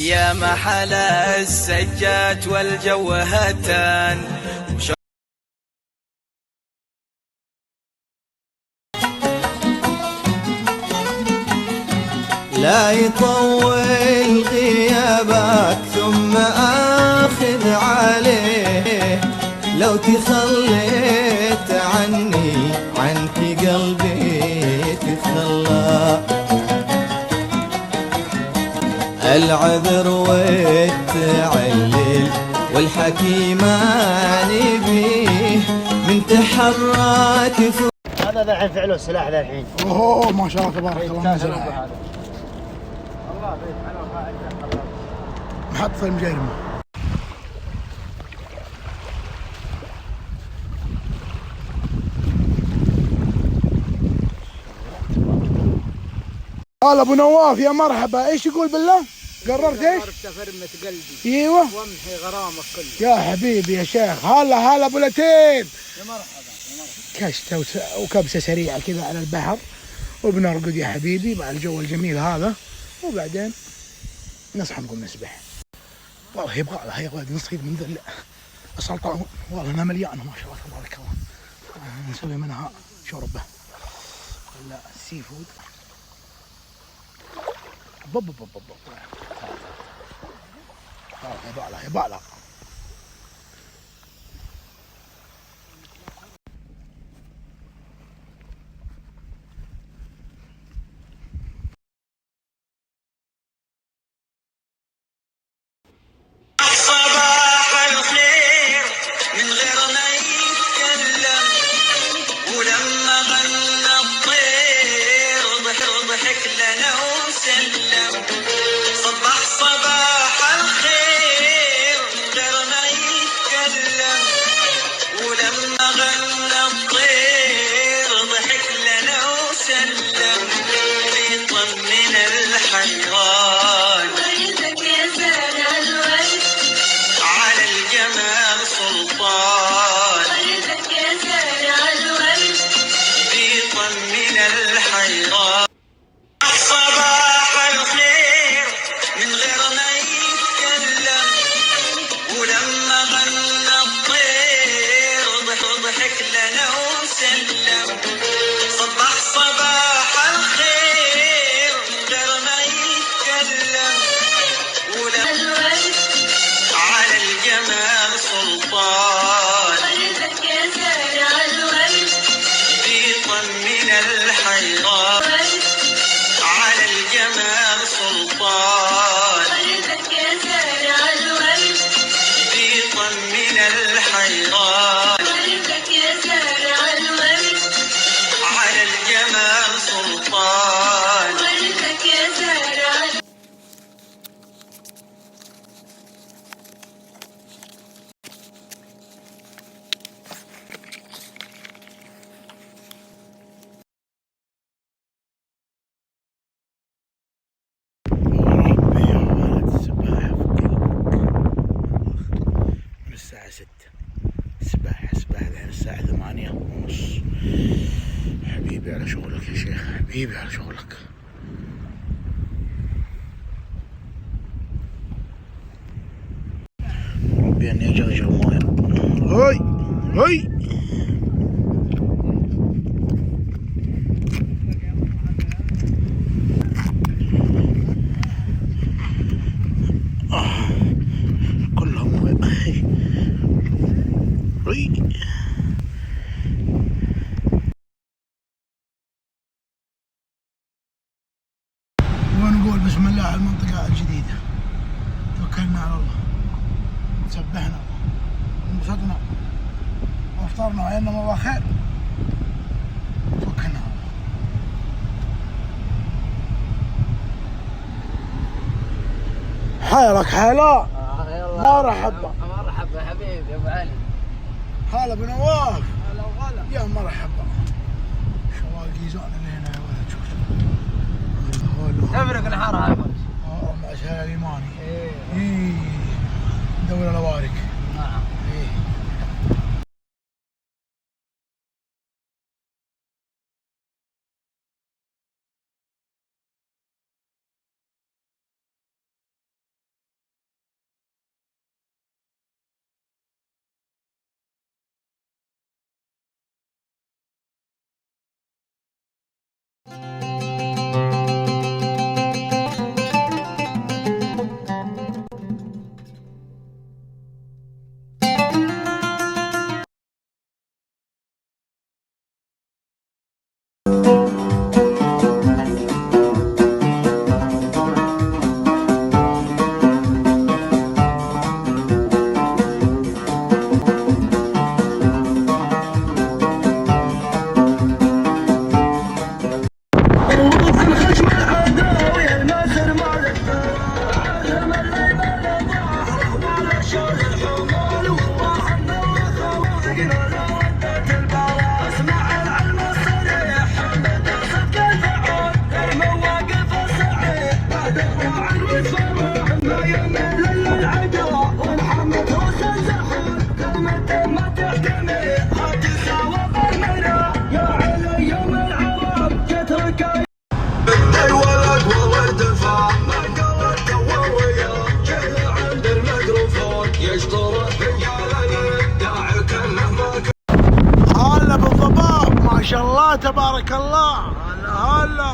يا محل السجات والجو هتان. لا يطول غيابك ثم آخذ عليه، لو تخليت عني عنك قلبي تخلى. العذر والتعليل والحكي ما نبيه، من تحرك هذا ذا الحين فعله السلاح ذا الحين. اوه ما شاء الله تبارك الله. ما زرع الله بيت حلو. محطة المجرمة. هلا ابو نواف يا مرحبا. ايش يقول بالله؟ قررت ايش؟ قررت فرمة قلبي. ايوه وامحي غرامك كله. يا حبيبي يا شيخ. هلا ابو لتين. يا مرحبا يا مرحبا. كشته وكبسه سريعه كذا على البحر، وبنرقد يا حبيبي مع الجو الجميل هذا، وبعدين نصحى نقوم نسبح. والله يبغى لها يا ولد نصيد من ذا السلطان، والله انها مليانه ما شاء الله تبارك الله. نسوي منها شوربه ولا سي فود. بب بب بب يبغى لها. الساعة 6 سباحة لين الساعة 8:30. حبيبي على شغلك يا شيخ، حبيبي على شغلك. ربي اني اجرجر مويه. هاي كلها مويه. ونقول بسم الله على المنطقة الجديدة. توكلنا على الله، سبحنا انبسطنا وافطرنا وعينا الله خير. توكلنا على الله. حالك حالا. مرحبا حبيبي يا ابو علي. هلا ابو نواف. هلا وغلا. يا مرحبا. شواقي زون هنا يا ولد. شوف تفرق الحاره هاي مع شارع اليماني. ايه دولة الأوارق. نعم. ايه هلا بالضباب ما شاء الله تبارك الله. هلا هلا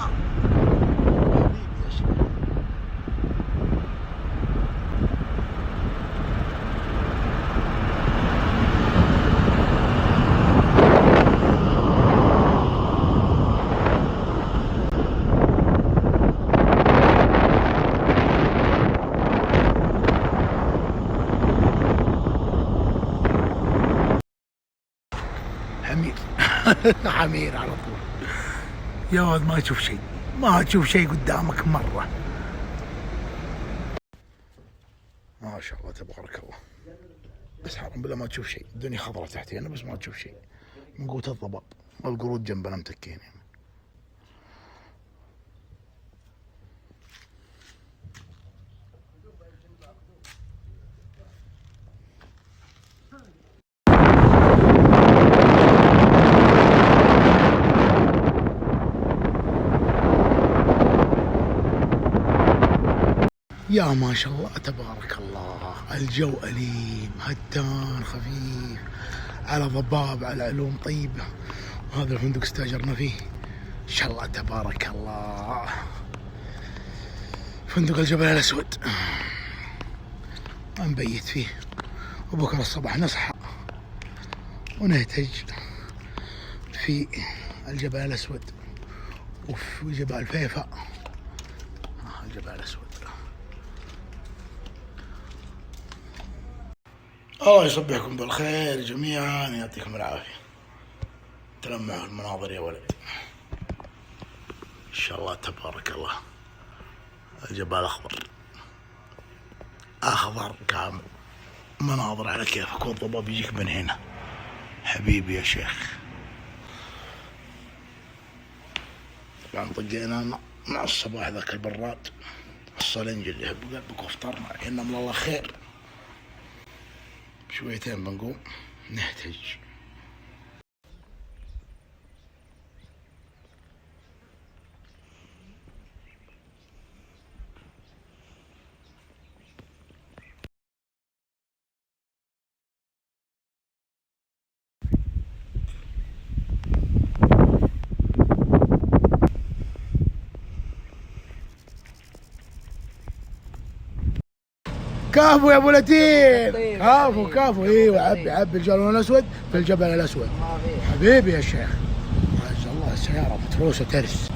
حمير. حمير على طول يا ولد، ما تشوف شيء، ما تشوف شيء قدامك مرة. ما شاء الله تبارك الله. بس حرام بالله ما تشوف شيء، الدنيا خضرة تحتينا بس ما تشوف شيء من قوة الضباب والقرود جنبنا متكين. يا ما شاء الله تبارك الله. الجو أليم هدان خفيف على ضباب على علوم طيبة. وهذا الفندق استاجرنا فيه إن شاء الله تبارك الله، فندق الجبل الأسود. نبيت فيه وبكرة الصباح نصحى ونهتج في الجبل الأسود وفي جبال فيفا. الجبل الأسود. الله يصبحكم بالخير جميعا، يعطيكم العافية. تلمعوا المناظر يا ولد إن شاء الله تبارك الله. الجبال أخضر أخضر كامل، مناظر على كيفك، والضباب يجيك من هنا. حبيبي يا شيخ. طبعا طقينا مع الصباح ذاك البراد الصلنج اللي يهب قلبك، وافطرنا عينا من الله خير. شويتين بنقوم نهتج. كافو يا ابو لتيف. كافو كافو. ايوه عبي الجبل الاسود في الجبل الاسود. حبيبي يا شيخ. ما شاء الله السياره متروسه ترس.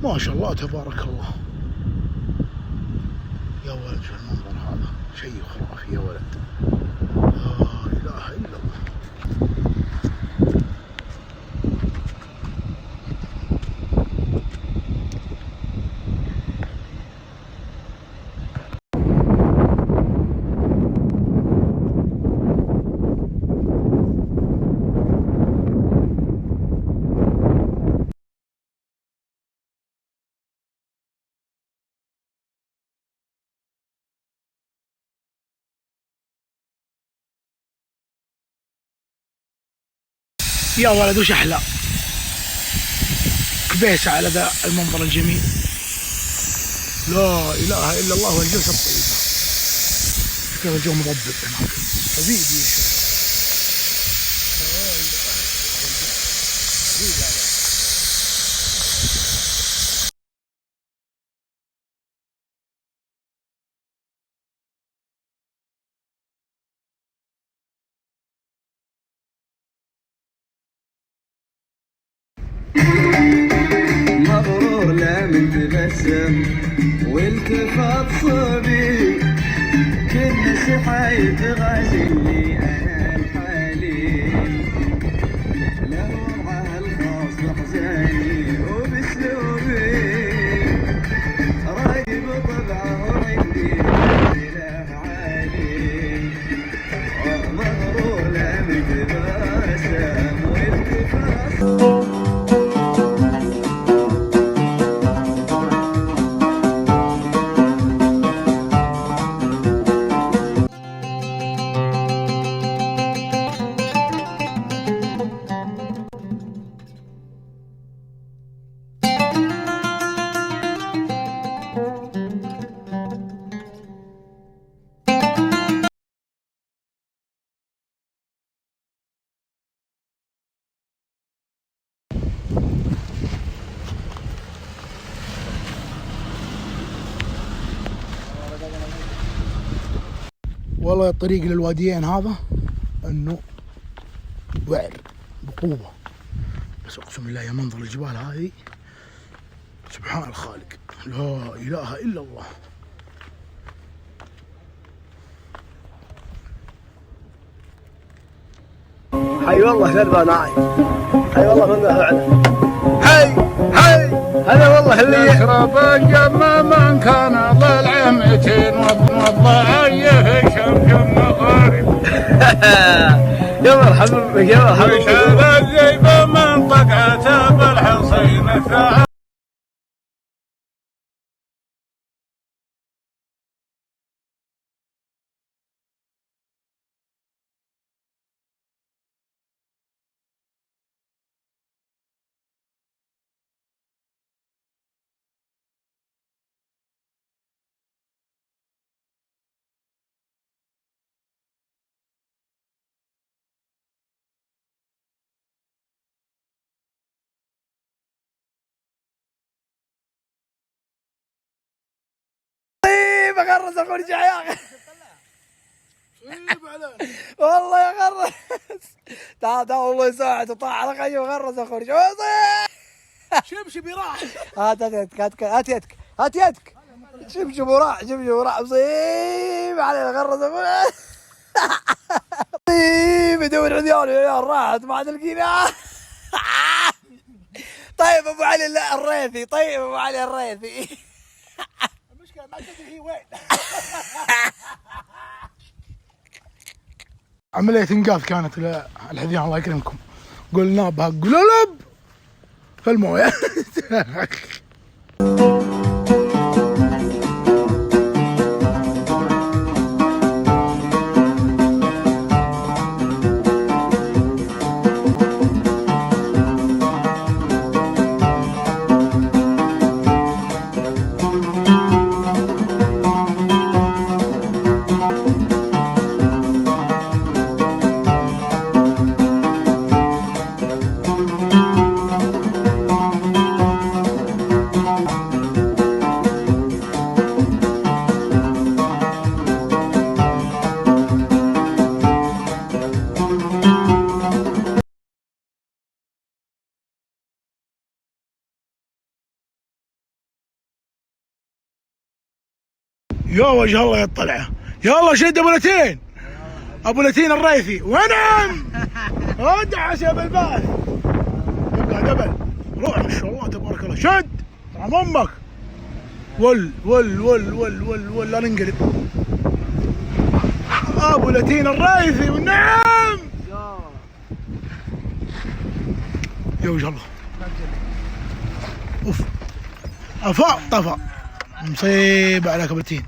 ما شاء الله تبارك الله. يا ولد شو المنظر هذا، شيء خرافي يا ولد. لا اله الا الله. يا ولد وش احلى كبيسة على ذا المنظر الجميل. لا اله الا الله والجلسة الطيبة. كيف الجو مضبط هناك حبيبي يا شيخ. مغرور لا من تبسم والتفات صبي كل سحايف غازلي انا الحالي له وضعه الخاص بحزاني وباسلوبي رايب طبعه عندي اله عالي مغرور لا من تبسم والتفات والله الطريق للواديين هذا انه وعر بقوة، بس اقسم بالله يا منظر الجبال هذه سبحان الخالق لا اله الا الله. حي والله سلمان هاي. حي والله من ذا حي هذا والله اللي يشرب الجمة من كان ضلع 200 والضعيه شمشم مغارب. يا مرحبا بك يا مرحبا بك. وشال الزيب من طقعته بالحصين الثعلب. غرز اخرج يا اخي والله يا غرز. تعال والله يساعد وطاع على خيي وغرز اخرج. شبشبي راح. هات يدك هات يدك هات يدك. شبشب وراح مصيب علي غرز اخرج. طيب يدور عديان يا راحت ما عاد لقينا. طيب ابو علي الريثي. طيب ابو علي الريثي. المشكلة ما تدري هي وين. عملية انقاذ كانت الحذيان الله يكرمكم. قلنا بها قلب في المويه. يا وجه الله يطلعه. يلا شد ابو لتين. ابو لتين الريثي ونعم. ادعس يا بالباث. يبقى دبل. روح ما شاء الله تبارك الله. شد طعم امك. ول لا ننقلب. ابو لتين الريثي ونعم. يا وجه الله. اوف افا طفى مصيبة على كبرتين.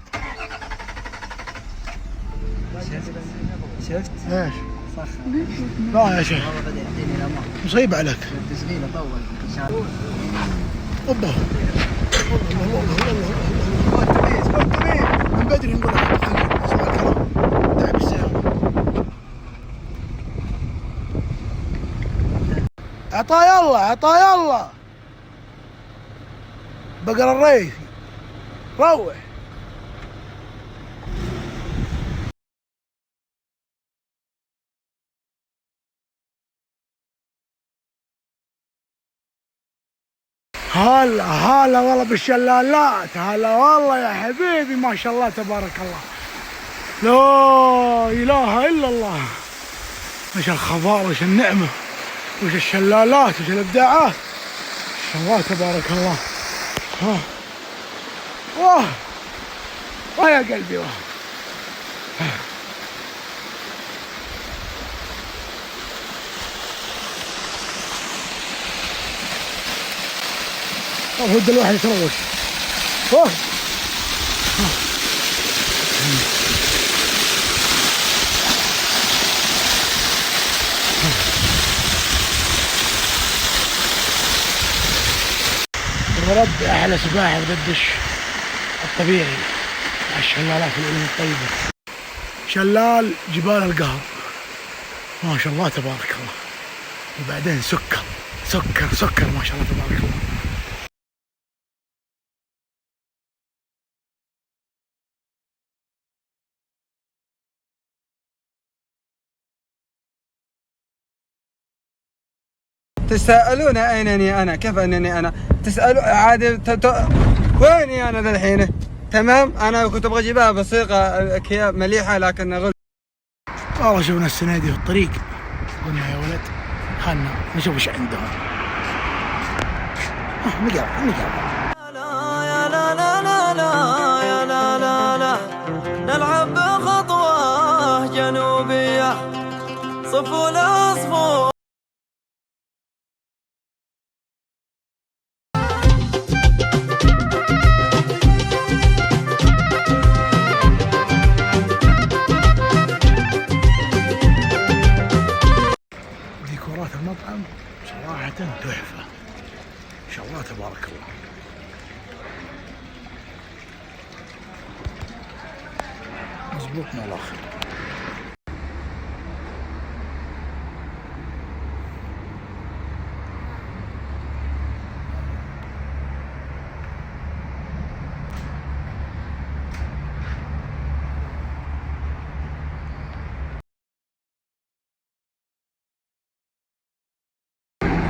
شفت؟ ايش؟ لا يا شيخ مصيبة عليك. التسجيل طول ان شاء الله. اوبا من بدري نقول لك اسمع الكلام تعب السيارة. عطايا الله عطايا الله بقر الريثي روح. هلا هلا والله بالشلالات. هلا والله يا حبيبي ما شاء الله تبارك الله. لا اله الا الله. وش الخضار وش النعمه وش الشلالات وش الابداعات. ما شاء الله تبارك الله. ها واه يا قلبي واه. ود الواحد يتروش. وربي احلى سباحه بالدش الطبيعي مع الشلالات العلوم الطيبه. شلال جبال القهر ما شاء الله تبارك الله. وبعدين سكر سكر سكر ما شاء الله تبارك الله. تسألون أينني أنا كيف أنني أنا تسألوا عادي ويني أنا ذا الحين تمام. أنا كنت أبغى أجيبها بصيغة مليحة لكن غل. والله شفنا السنة دي في الطريق قلنا يا ولد خلنا نشوف ايش عندهم. نقرب يا لا لا لا لا يا لا لا لا نلعب بخطوة جنوبية صفو لصفو. ديكورات المطعم صراحة تحفة ما شاء الله تبارك الله. مظبوط من الاخر.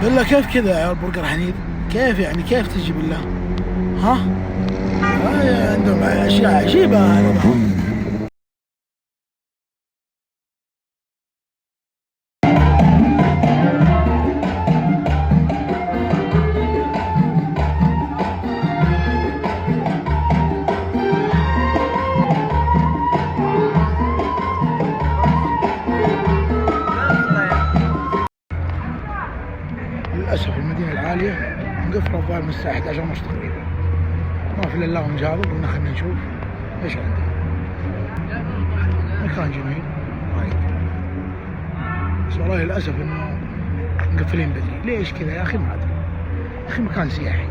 بالله كيف كذا يا برجر حنيف؟ كيف يعني كيف تجي بالله؟ ها؟ عندهم اشياء عجيبة هذا. للأسف المدينة العالية مقفلة الظاهر من الساعة 11 ونص تقريبا. ما في إلا الله جابر. قلنا خلينا نشوف ايش عندنا. مكان جميل رايق بس والله للأسف انه مقفلين بدري. ليش كذا يا اخي ما ادري. يا اخي مكان سياحي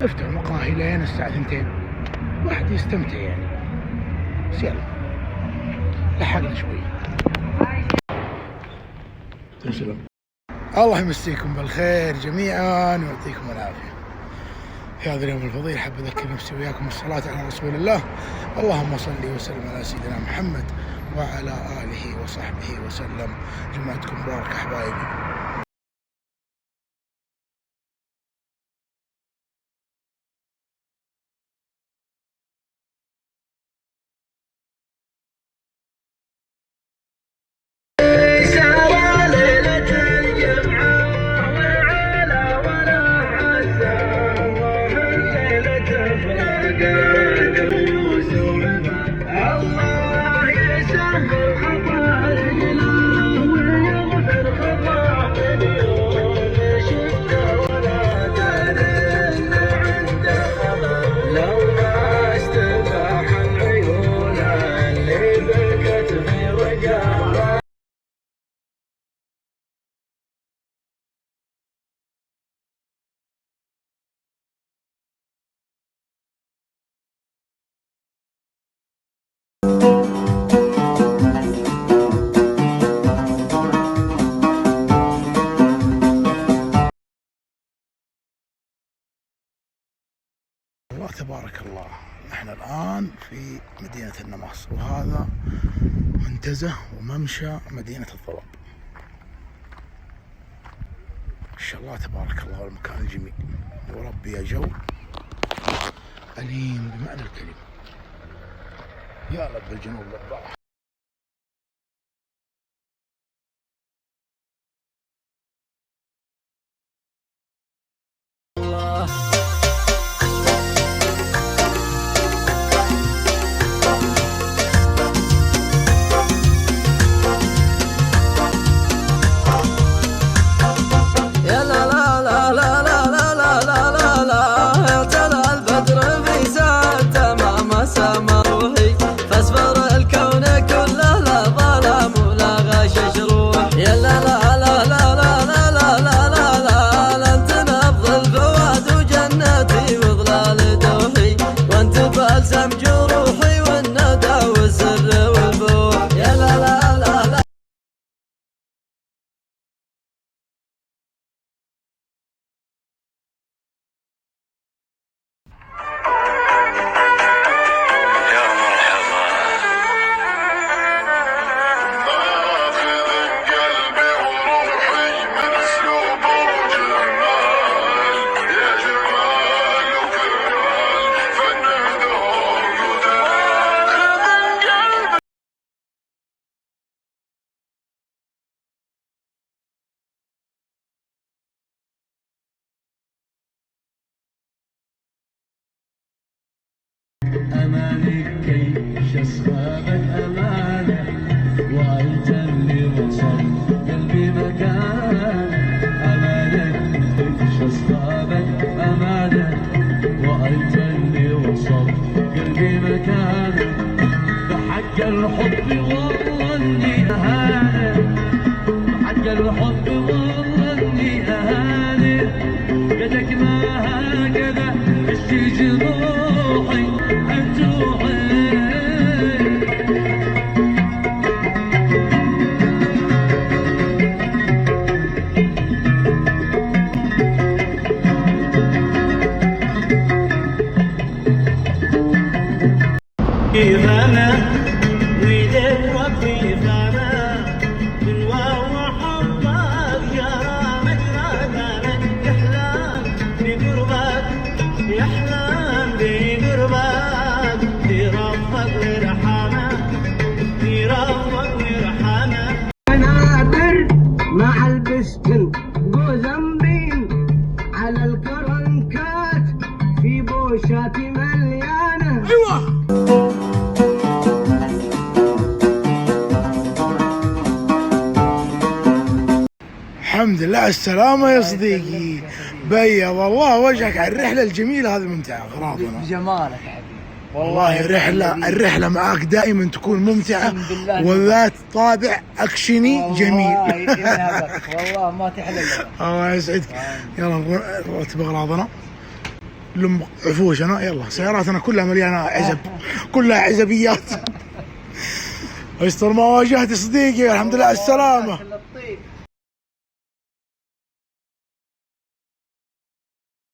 افتحوا مقاهي لين الساعة 2 واحد يستمتع يعني. بس يلا لحقنا شوي. تسلم. الله يمسيكم بالخير جميعا ويعطيكم العافية. في هذا اليوم الفضيل حاب أذكر نفسي وياكم الصلاة على رسول الله. اللهم صل وسلم على سيدنا محمد وعلى آله وصحبه وسلم. جمعتكم مباركة أحبائي. الله يسهل خطايا ويغفر خطايا الله تبارك الله. نحن الآن في مدينة النماص، وهذا منتزه وممشى مدينة الضباب. ما شاء الله تبارك الله، والمكان الجميل، وربي يا جو أليم بمعنى الكلمة. يا رب الجنوب للضباب. أمانك كي أصحابك أمانة، وأنت اللي وصل قلبي مكان. أمانك كي أصحابك أمانة، وأنت اللي وصل قلبي مكان. بحق الحب والله إني أهانة، بحق الحب والله إني أهانة. قدك ما هكذا اشتي جروحي فانا ويدك ربي فانا من واو حبك يا مجرى يحلم بقربك، يحلم بقربك، في ربك ورحمك، في ربك ورحمك. نادر مع البستن جوزمبين على الكرنكات في بوشات مليانة. ايوه الحمد لله على السلامة يا صديقي، بيض الله وجهك على الرحلة الجميلة هذه، ممتعة غراضنا بجمالك يا حبيبي. والله الرحلة معاك دائما تكون ممتعة وذات طابع أكشني جميل. والله ما تحلى لك. الله يسعدك. يلا نرتب أغراضنا، لم عفوشنا، يلا سياراتنا كلها مليانة عزب، كلها عزبيات. يستر ما واجهت صديقي، الحمد لله على السلامة.